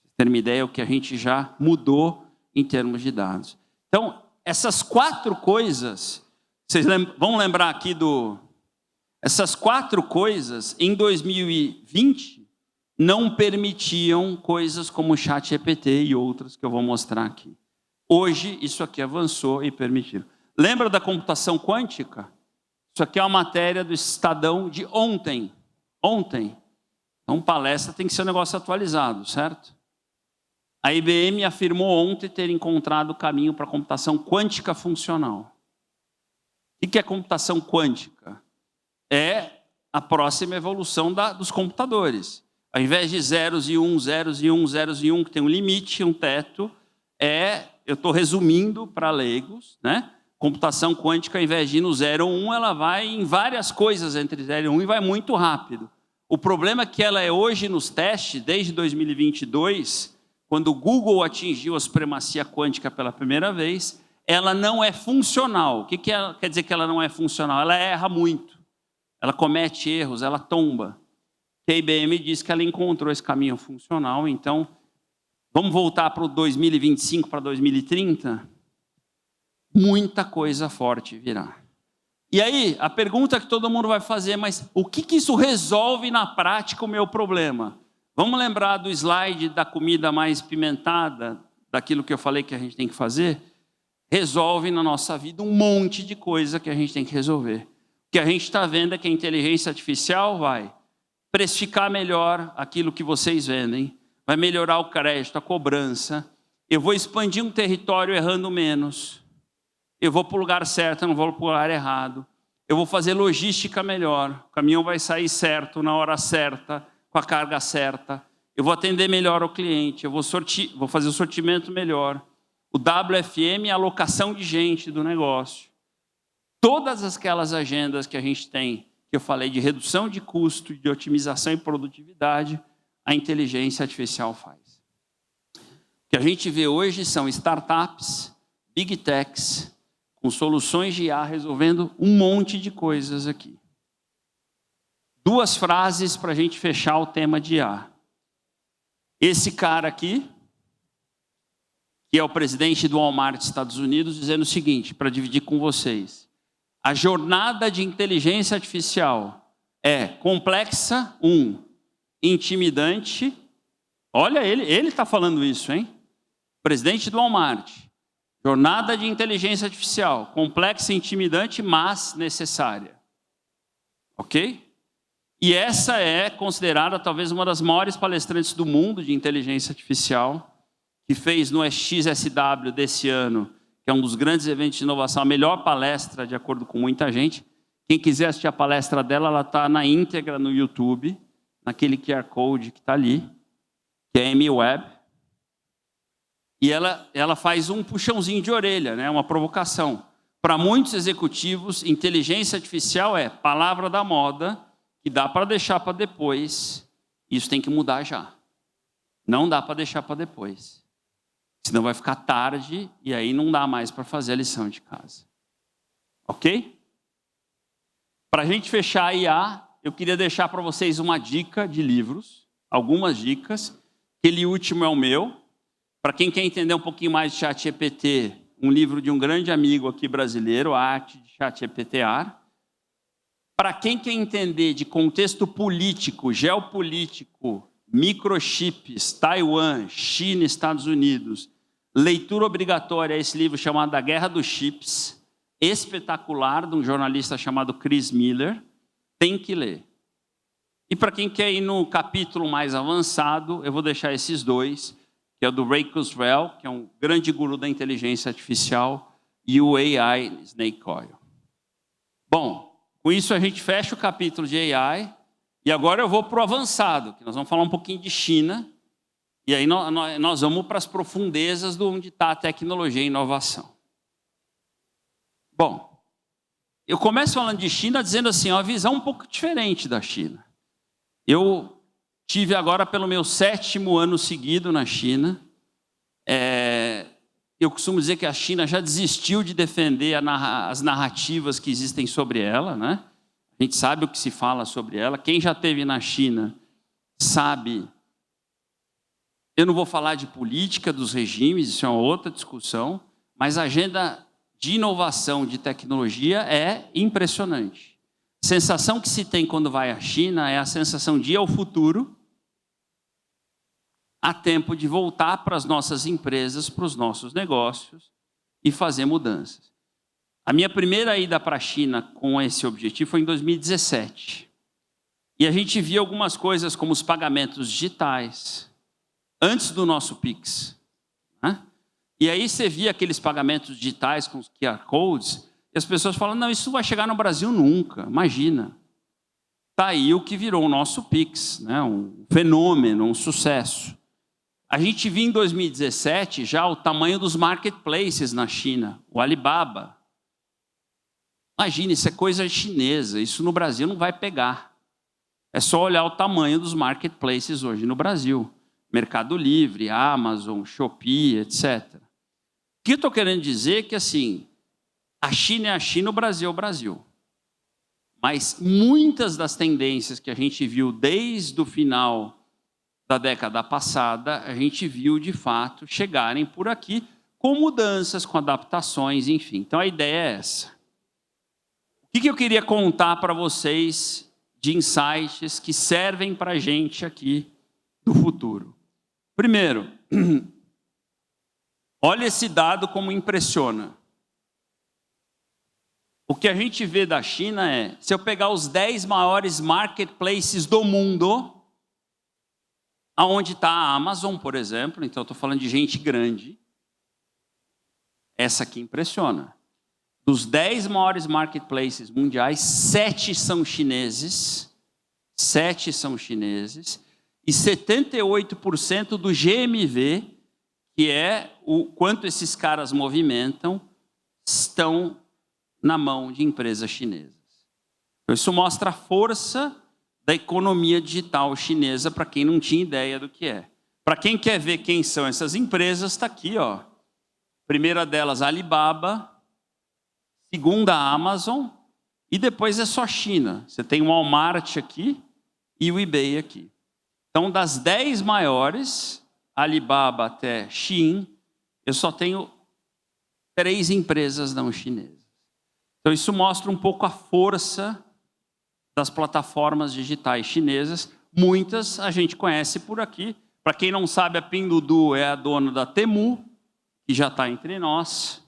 Pra ter uma ideia, é o que a gente já mudou em termos de dados. Então, essas 4 coisas, vocês vão lembrar aqui essas 4 coisas, em 2020, não permitiam coisas como o ChatGPT e outras que eu vou mostrar aqui. Hoje, isso aqui avançou e permitiu. Lembra da computação quântica? Isso aqui é uma matéria do Estadão de ontem. Ontem. Então, palestra tem que ser um negócio atualizado, certo? A IBM afirmou ontem ter encontrado o caminho para a computação quântica funcional. O que é computação quântica? É a próxima evolução dos computadores. Ao invés de zeros e um, zeros e um, zeros e um, que tem um limite, um teto, eu estou resumindo para leigos, né? Computação quântica, ao invés de ir no 0 ou 1, ela vai em várias coisas entre 0 e 1 e vai muito rápido. O problema é que ela é hoje nos testes, desde 2022, quando o Google atingiu a supremacia quântica pela primeira vez, ela não é funcional. O que quer dizer que ela não é funcional? Ela erra muito, ela comete erros, ela tomba. A IBM diz que ela encontrou esse caminho funcional, então vamos voltar para o 2025, para 2030? Muita coisa forte virá. E aí, a pergunta que todo mundo vai fazer, mas o que isso resolve na prática o meu problema? Vamos lembrar do slide da comida mais pimentada, daquilo que eu falei que a gente tem que fazer? Resolve na nossa vida um monte de coisa que a gente tem que resolver. O que a gente está vendo é que a inteligência artificial vai precificar melhor aquilo que vocês vendem, vai melhorar o crédito, a cobrança, eu vou expandir um território errando menos, eu vou para o lugar certo, eu não vou para o lugar errado, eu vou fazer logística melhor, o caminhão vai sair certo, na hora certa, com a carga certa, eu vou atender melhor o cliente, eu vou fazer o sortimento melhor, o WFM é a alocação de gente do negócio. Todas aquelas agendas que a gente tem, que eu falei de redução de custo, de otimização e produtividade, a inteligência artificial faz. O que a gente vê hoje são startups, big techs, com soluções de IA resolvendo um monte de coisas aqui. 2 frases para a gente fechar o tema de IA. Esse cara aqui, que é o presidente do Walmart dos Estados Unidos, dizendo o seguinte, para dividir com vocês. A jornada de inteligência artificial é complexa, intimidante. Olha, ele está falando isso, hein? Presidente do Walmart. Jornada de inteligência artificial, complexa, intimidante, mas necessária. Ok? E essa é considerada talvez uma das maiores palestrantes do mundo de inteligência artificial, que fez no XSW desse ano, que é um dos grandes eventos de inovação, a melhor palestra, de acordo com muita gente. Quem quiser assistir a palestra dela, ela está na íntegra no YouTube, naquele QR Code que está ali, que é Amy Webb. E ela faz um puxãozinho de orelha, né? Uma provocação. Para muitos executivos, inteligência artificial é palavra da moda, que dá para deixar para depois. Isso tem que mudar já. Não dá para deixar para depois. Senão vai ficar tarde e aí não dá mais para fazer a lição de casa. Ok? Para a gente fechar a IA, eu queria deixar para vocês uma dica de livros, algumas dicas. Aquele último é o meu. Para quem quer entender um pouquinho mais de ChatGPT, um livro de um grande amigo aqui brasileiro, A Arte de ChatGPTar. Para quem quer entender de contexto político, geopolítico, microchips, Taiwan, China, Estados Unidos, leitura obrigatória é esse livro chamado A Guerra dos Chips, espetacular, de um jornalista chamado Chris Miller, tem que ler. E para quem quer ir no capítulo mais avançado, eu vou deixar esses dois, que é o do Ray Kurzweil, que é um grande guru da inteligência artificial, e o AI Snake Oil. Bom, com isso a gente fecha o capítulo de AI, e agora eu vou para o avançado, que nós vamos falar um pouquinho de China, e aí nós vamos para as profundezas de onde está a tecnologia e a inovação. Bom, eu começo falando de China dizendo assim, uma visão um pouco diferente da China. Eu tive agora pelo meu 7º ano seguido na China. Eu costumo dizer que a China já desistiu de defender as narrativas que existem sobre ela, né? A gente sabe o que se fala sobre ela. Quem já esteve na China sabe. Eu não vou falar de política dos regimes, isso é uma outra discussão, mas a agenda de inovação, de tecnologia é impressionante. A sensação que se tem quando vai à China é a sensação de ir ao futuro, há tempo de voltar para as nossas empresas, para os nossos negócios e fazer mudanças. A minha primeira ida para a China com esse objetivo foi em 2017. E a gente via algumas coisas como os pagamentos digitais, antes do nosso Pix, né? E aí você via aqueles pagamentos digitais com os QR Codes, e as pessoas falam, não, isso vai chegar no Brasil nunca, imagina. Está aí o que virou o nosso Pix, né? Um fenômeno, um sucesso. A gente viu em 2017 já o tamanho dos marketplaces na China, o Alibaba. Imagina, isso é coisa chinesa, isso no Brasil não vai pegar. É só olhar o tamanho dos marketplaces hoje no Brasil. Mercado Livre, Amazon, Shopee, etc. O que eu estou querendo dizer é que, assim, a China é a China, o Brasil é o Brasil. Mas muitas das tendências que a gente viu desde o final da década passada, a gente viu, de fato, chegarem por aqui com mudanças, com adaptações, enfim. Então, a ideia é essa. O que eu queria contar para vocês de insights que servem para a gente aqui do futuro? Primeiro, olha esse dado como impressiona. O que a gente vê da China é, se eu pegar os 10 maiores marketplaces do mundo, aonde está a Amazon, por exemplo, então eu estou falando de gente grande, essa aqui impressiona. Dos 10 maiores marketplaces mundiais, 7 são chineses, 7 são chineses, e 78% do GMV, que é o quanto esses caras movimentam, estão na mão de empresas chinesas. Então, isso mostra a força da economia digital chinesa, para quem não tinha ideia do que é. Para quem quer ver quem são essas empresas, está aqui, ó. Primeira delas, a Alibaba, segunda, a Amazon, e depois é só China. Você tem o Walmart aqui e o eBay aqui. Então, das 10 maiores, Alibaba até Shein, eu só tenho 3 empresas não chinesas. Então, isso mostra um pouco a força das plataformas digitais chinesas. Muitas a gente conhece por aqui. Para quem não sabe, a Pinduoduo é a dona da Temu, que já está entre nós.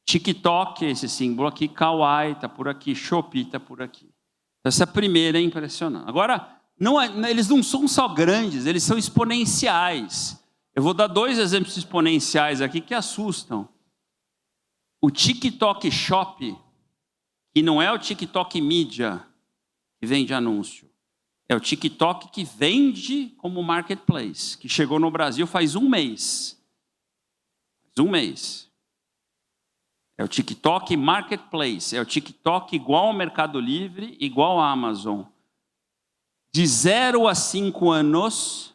TikTok, esse símbolo aqui, Kawaii está por aqui, Shopee está por aqui. Essa primeira é impressionante. Agora, eles não são só grandes, eles são exponenciais. Eu vou dar 2 exemplos exponenciais aqui que assustam. O TikTok Shop, que não é o TikTok Mídia, que vende anúncio. É o TikTok que vende como marketplace, que chegou no Brasil faz 1 mês. Faz 1 mês. É o TikTok Marketplace, é o TikTok igual ao Mercado Livre, igual à Amazon. De 0 a 5 anos,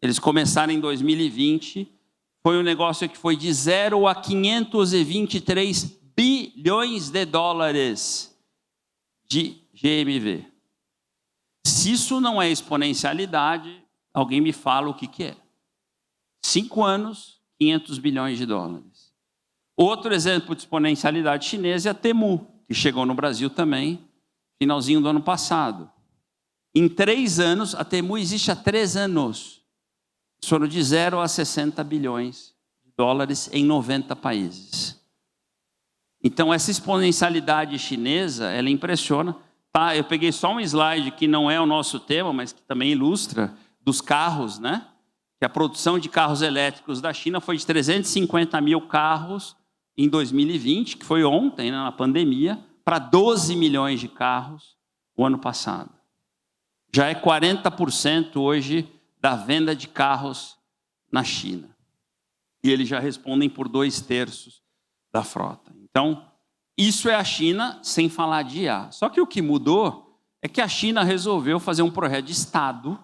eles começaram em 2020, foi um negócio que foi de 0 a 523 bilhões de dólares de GMV. Se isso não é exponencialidade, alguém me fala o que é. 5 anos, 500 bilhões de dólares. Outro exemplo de exponencialidade chinesa é a Temu, que chegou no Brasil também, finalzinho do ano passado. Em 3 anos, a Temu existe há 3 anos. Foram de 0 a 60 bilhões de dólares em 90 países. Então, essa exponencialidade chinesa, ela impressiona. Tá, eu peguei só um slide que não é o nosso tema, mas que também ilustra, dos carros, né? Que a produção de carros elétricos da China foi de 350 mil carros em 2020, que foi ontem, né, na pandemia, para 12 milhões de carros o ano passado. Já é 40% hoje da venda de carros na China. E eles já respondem por 2/3 da frota. Então, isso é a China sem falar de IA. Só que o que mudou é que a China resolveu fazer um projeto de Estado,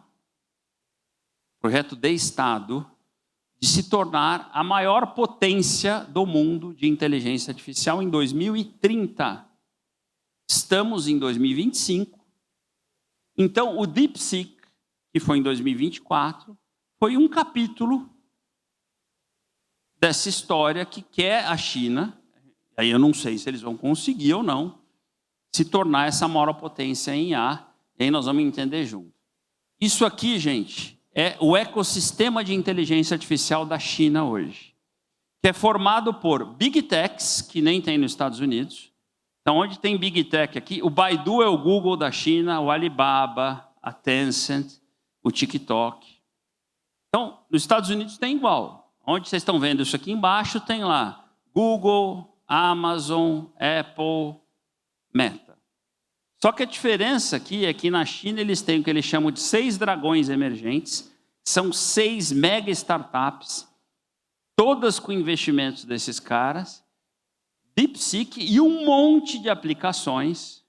de se tornar a maior potência do mundo de inteligência artificial em 2030. Estamos em 2025. Então, o DeepSeek, que foi em 2024, foi um capítulo dessa história que quer a China, aí eu não sei se eles vão conseguir ou não, se tornar essa maior potência em IA, e aí nós vamos entender junto. Isso aqui, gente, é o ecossistema de inteligência artificial da China hoje, que é formado por Big Techs, que nem tem nos Estados Unidos. Então, onde tem Big Tech aqui, o Baidu é o Google da China, o Alibaba, a Tencent, o TikTok. Então, nos Estados Unidos tem igual. Onde vocês estão vendo isso aqui embaixo, tem lá Google, Amazon, Apple, Meta. Só que a diferença aqui é que na China eles têm o que eles chamam de 6 dragões emergentes, são 6 mega startups, todas com investimentos desses caras, DeepSeek e um monte de aplicações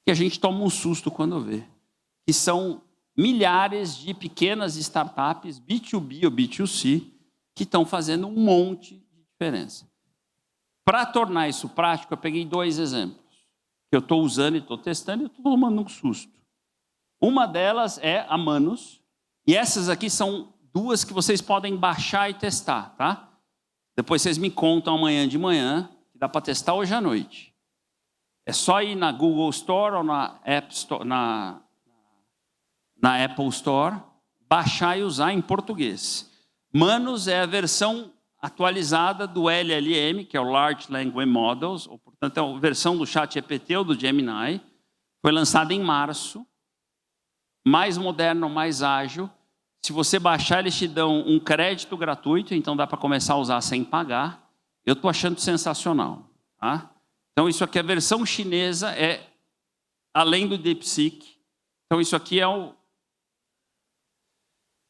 que a gente toma um susto quando vê, que são milhares de pequenas startups, B2B ou B2C, que estão fazendo um monte de diferença. Para tornar isso prático, eu peguei 2 exemplos, que eu estou usando e estou testando e estou tomando um susto. Uma delas é a Manus, e essas aqui são 2 que vocês podem baixar e testar, tá? Depois vocês me contam amanhã de manhã, que dá para testar hoje à noite. É só ir na Google Store ou na App Store, na Apple Store, baixar e usar em português. Manus é a versão atualizada do LLM, que é o Large Language Models, ou, portanto, é a versão do ChatGPT ou do Gemini. Foi lançada em março, mais moderno, mais ágil. Se você baixar, eles te dão um crédito gratuito, então dá para começar a usar sem pagar. Eu estou achando sensacional. Tá? Então, isso aqui, a versão chinesa é além do DeepSeek. Então, isso aqui é o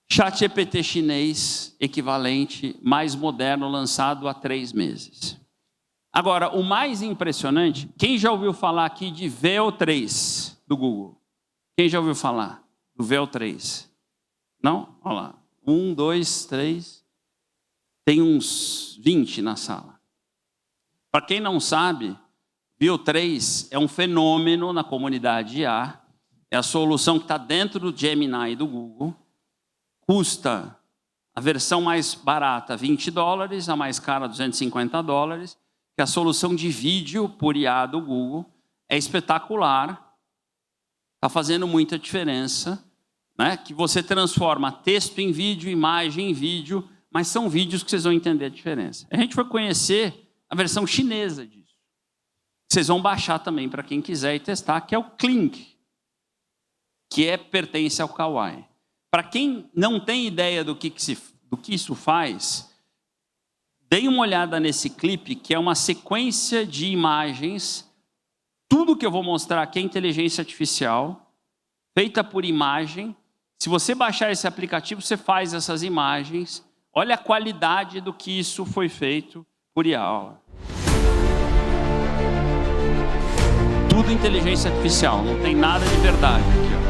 ChatGPT chinês equivalente, mais moderno, lançado há 3 meses. Agora, o mais impressionante, quem já ouviu falar aqui de Veo 3 do Google? Quem já ouviu falar do Veo 3? Não? Olha lá. 1, 2, 3. Tem uns 20 na sala. Para quem não sabe, Veo 3 é um fenômeno na comunidade IA. É a solução que está dentro do Gemini do Google. Custa a versão mais barata $20, a mais cara $250, que a solução de vídeo por IA do Google é espetacular, está fazendo muita diferença, né? Que você transforma texto em vídeo, imagem em vídeo, mas são vídeos que vocês vão entender a diferença. A gente foi conhecer a versão chinesa disso. Vocês vão baixar também para quem quiser e testar, que é o Kling, que pertence ao Kawai. Para quem não tem ideia do que isso faz, deem uma olhada nesse clipe, que é uma sequência de imagens. Tudo que eu vou mostrar aqui é inteligência artificial, feita por imagem. Se você baixar esse aplicativo, você faz essas imagens. Olha a qualidade do que isso foi feito por IA. Tudo inteligência artificial, não tem nada de verdade aqui, ó.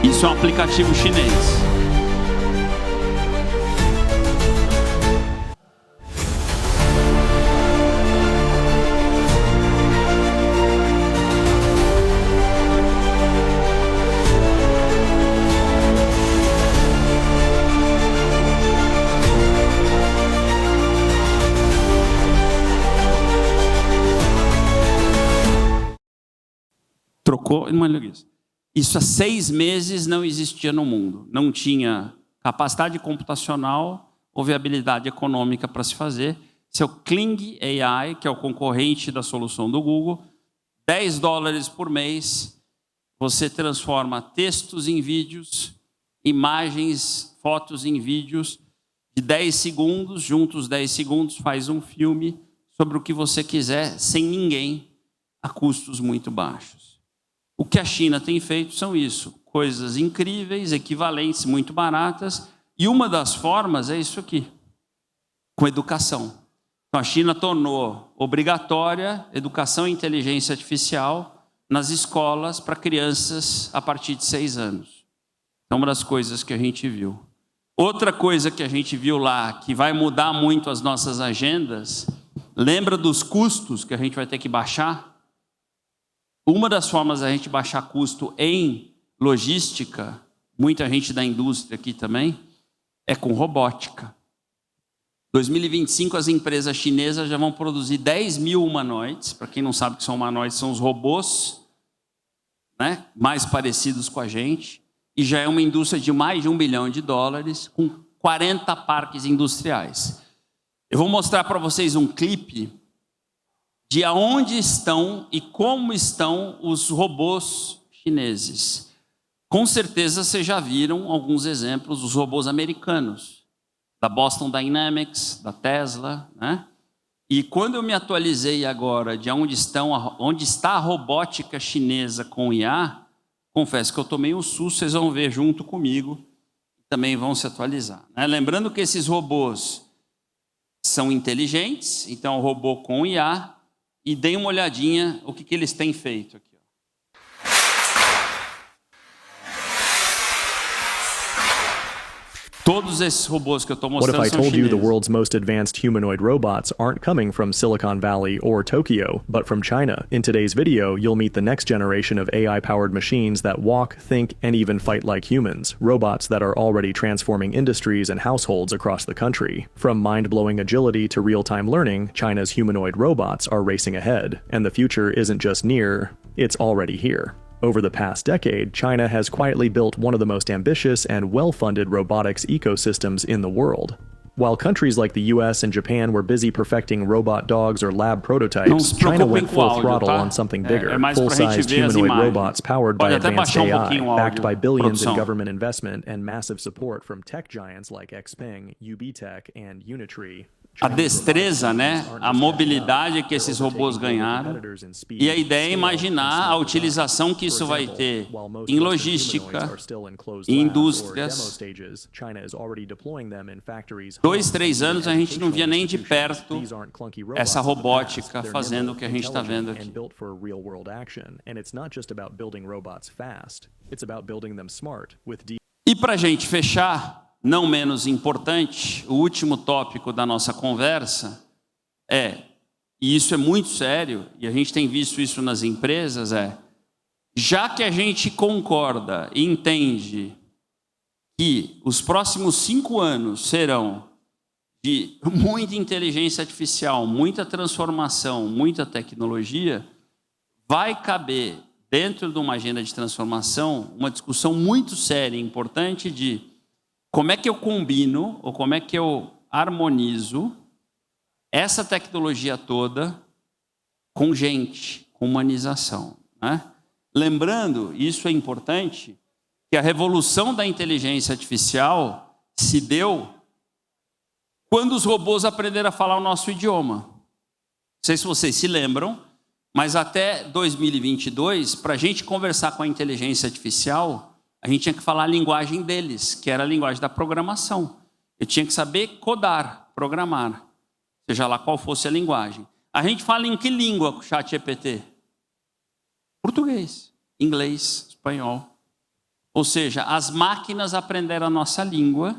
Isso é um aplicativo chinês. Isso há 6 meses não existia no mundo. Não tinha capacidade computacional ou viabilidade econômica para se fazer. Seu Kling AI, que é o concorrente da solução do Google, $10 por mês, você transforma textos em vídeos, imagens, fotos em vídeos, de 10 segundos, juntos 10 segundos, faz um filme sobre o que você quiser, sem ninguém, a custos muito baixos. O que a China tem feito são isso, coisas incríveis, equivalentes, muito baratas, e uma das formas é isso aqui, com educação. Então a China tornou obrigatória educação em inteligência artificial nas escolas para crianças a partir de 6 anos. É uma das coisas que a gente viu. Outra coisa que a gente viu lá, que vai mudar muito as nossas agendas, lembra dos custos que a gente vai ter que baixar? Uma das formas da gente baixar custo em logística, muita gente da indústria aqui também, é com robótica. 2025 as empresas chinesas já vão produzir 10 mil humanoides. Para quem não sabe o que são humanoides, são os robôs, né, mais parecidos com a gente. E já é uma indústria de mais de $1 bilhão, com 40 parques industriais. Eu vou mostrar para vocês um clipe de aonde estão e como estão os robôs chineses. Com certeza vocês já viram alguns exemplos dos robôs americanos, da Boston Dynamics, da Tesla, né? E quando eu me atualizei agora de onde está a robótica chinesa com IA, confesso que eu tomei um susto, vocês vão ver junto comigo, também vão se atualizar, né? Lembrando que esses robôs são inteligentes, então é um robô com IA, e deem uma olhadinha o que eles têm feito aqui. Todos esses robôs que eu estou mostrando What if I são told you chineses. the world's most advanced humanoid robots aren't coming from Silicon Valley or Tokyo, but from China? In today's video, you'll meet the next generation of AI-powered machines that walk, think, and even fight like humans, robots that are already transforming industries and households across the country. From mind-blowing agility to real-time learning, China's humanoid robots are racing ahead, and the future isn't just near, it's already here. Over the past decade, China has quietly built one of the most ambitious and well-funded robotics ecosystems in the world. While countries like the US and Japan were busy perfecting robot dogs or lab prototypes, China went full throttle on something bigger, full-sized humanoid robots powered by advanced AI, backed by billions in government investment and massive support from tech giants like Xpeng, UBTech, and Unitree. A destreza, né? A mobilidade que esses robôs ganharam. E a ideia é imaginar a utilização que isso vai ter em logística, em indústrias. 2, 3 anos a gente não via nem de perto essa robótica fazendo o que a gente está vendo aqui. E para a gente fechar, não menos importante, o último tópico da nossa conversa e isso é muito sério, e a gente tem visto isso nas empresas, já que a gente concorda e entende que os próximos 5 anos serão de muita inteligência artificial, muita transformação, muita tecnologia, vai caber, dentro de uma agenda de transformação, uma discussão muito séria e importante de como é que eu combino, ou como é que eu harmonizo essa tecnologia toda com gente, com humanização, né? Lembrando, isso é importante, que a revolução da inteligência artificial se deu quando os robôs aprenderam a falar o nosso idioma. Não sei se vocês se lembram, mas até 2022, para a gente conversar com a inteligência artificial, a gente tinha que falar a linguagem deles, que era a linguagem da programação. Eu tinha que saber codar, programar, seja lá qual fosse a linguagem. A gente fala em que língua com o ChatGPT? Português, inglês, espanhol. Ou seja, as máquinas aprenderam a nossa língua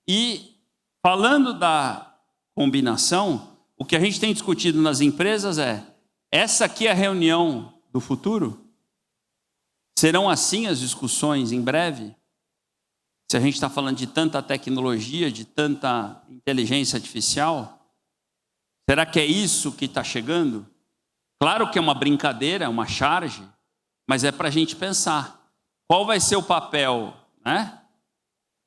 e, falando da combinação, o que a gente tem discutido nas empresas essa aqui é a reunião do futuro? Serão assim as discussões em breve? Se a gente está falando de tanta tecnologia, de tanta inteligência artificial, será que é isso que está chegando? Claro que é uma brincadeira, é uma charge, mas é para a gente pensar. Qual vai ser o papel, né,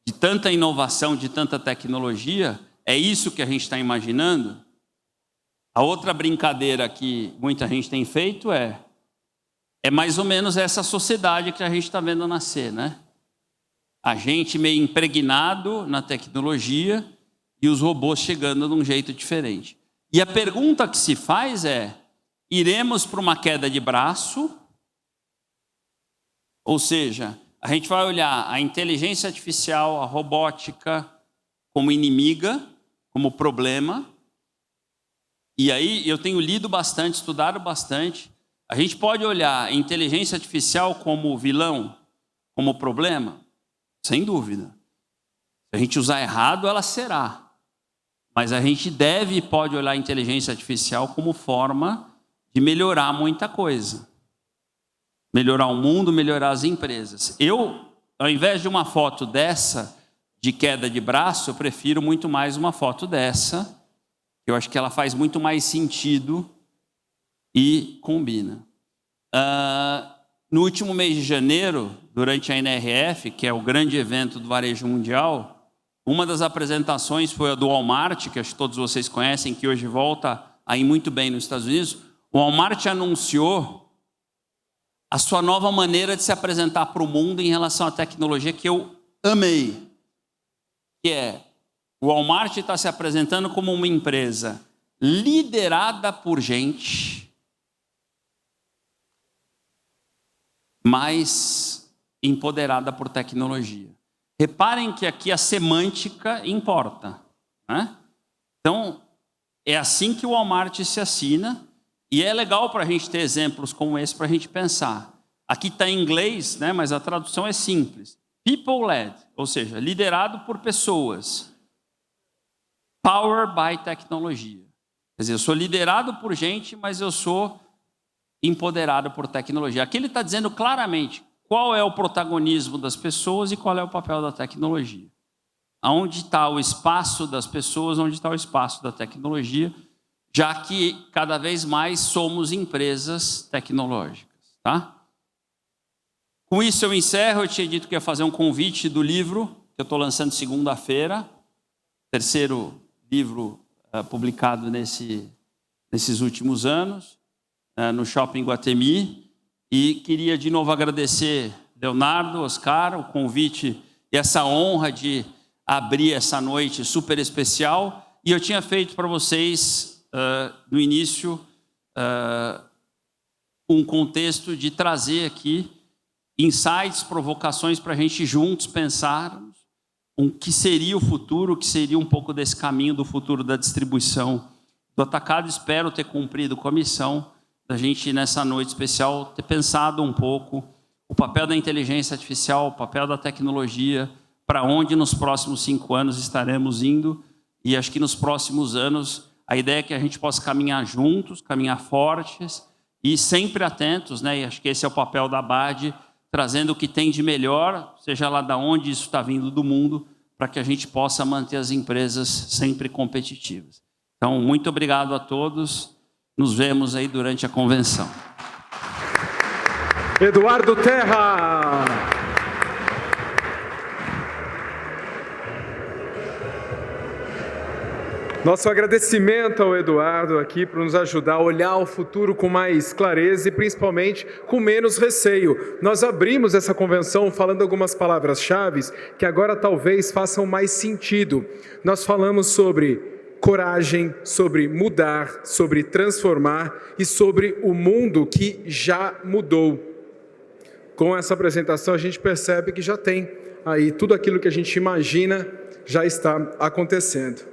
de tanta inovação, de tanta tecnologia? É isso que a gente está imaginando? A outra brincadeira que muita gente tem feito é mais ou menos essa sociedade que a gente está vendo nascer, né? A gente meio impregnado na tecnologia e os robôs chegando de um jeito diferente. E a pergunta que se faz é: iremos para uma queda de braço? Ou seja, a gente vai olhar a inteligência artificial, a robótica como inimiga, como problema. E aí eu tenho lido bastante, estudado bastante. A gente pode olhar a inteligência artificial como vilão, como problema? Sem dúvida. Se a gente usar errado, ela será. Mas a gente deve e pode olhar a inteligência artificial como forma de melhorar muita coisa. Melhorar o mundo, melhorar as empresas. Eu, ao invés de uma foto dessa, de queda de braço, eu prefiro muito mais uma foto dessa. Eu acho que ela faz muito mais sentido e combina. No último mês de janeiro, durante a NRF, que é o grande evento do varejo mundial, uma das apresentações foi a do Walmart, que acho que todos vocês conhecem, que hoje volta a ir muito bem nos Estados Unidos. O Walmart anunciou a sua nova maneira de se apresentar para o mundo em relação à tecnologia, que eu amei. Que é, o Walmart está se apresentando como uma empresa liderada por gente, mas empoderada por tecnologia. Reparem que aqui a semântica importa, né? Então, é assim que o Walmart se assina, e é legal para a gente ter exemplos como esse para a gente pensar. Aqui está em inglês, né, mas a tradução é simples. People-led, ou seja, liderado por pessoas. Power by tecnologia. Quer dizer, eu sou liderado por gente, mas eu sou empoderado por tecnologia. Aqui ele está dizendo claramente qual é o protagonismo das pessoas e qual é o papel da tecnologia. Onde está o espaço das pessoas, onde está o espaço da tecnologia, já que cada vez mais somos empresas tecnológicas. Tá? Com isso eu encerro. Eu tinha dito que ia fazer um convite do livro, que eu estou lançando segunda-feira, terceiro livro publicado nesses últimos anos, no Shopping Guatemi. E queria de novo agradecer Leonardo, Oscar, o convite e essa honra de abrir essa noite super especial. E eu tinha feito para vocês, no início, um contexto de trazer aqui insights, provocações para a gente juntos pensarmos o que seria o futuro, o que seria um pouco desse caminho do futuro da distribuição do atacado. Espero ter cumprido com a missão da gente, nessa noite especial, ter pensado um pouco o papel da inteligência artificial, o papel da tecnologia, para onde nos próximos 5 anos estaremos indo. E acho que nos próximos anos a ideia é que a gente possa caminhar juntos, caminhar fortes e sempre atentos, né? E acho que esse é o papel da ABAD, trazendo o que tem de melhor, seja lá de onde isso está vindo do mundo, para que a gente possa manter as empresas sempre competitivas. Então, muito obrigado a todos. Nos vemos aí durante a convenção. Eduardo Terra. Nosso agradecimento ao Eduardo aqui por nos ajudar a olhar o futuro com mais clareza e principalmente com menos receio. Nós abrimos essa convenção falando algumas palavras-chave que agora talvez façam mais sentido. Nós falamos sobre coragem, sobre mudar, sobre transformar e sobre o mundo que já mudou. Com essa apresentação a gente percebe que já tem aí tudo aquilo que a gente imagina já está acontecendo.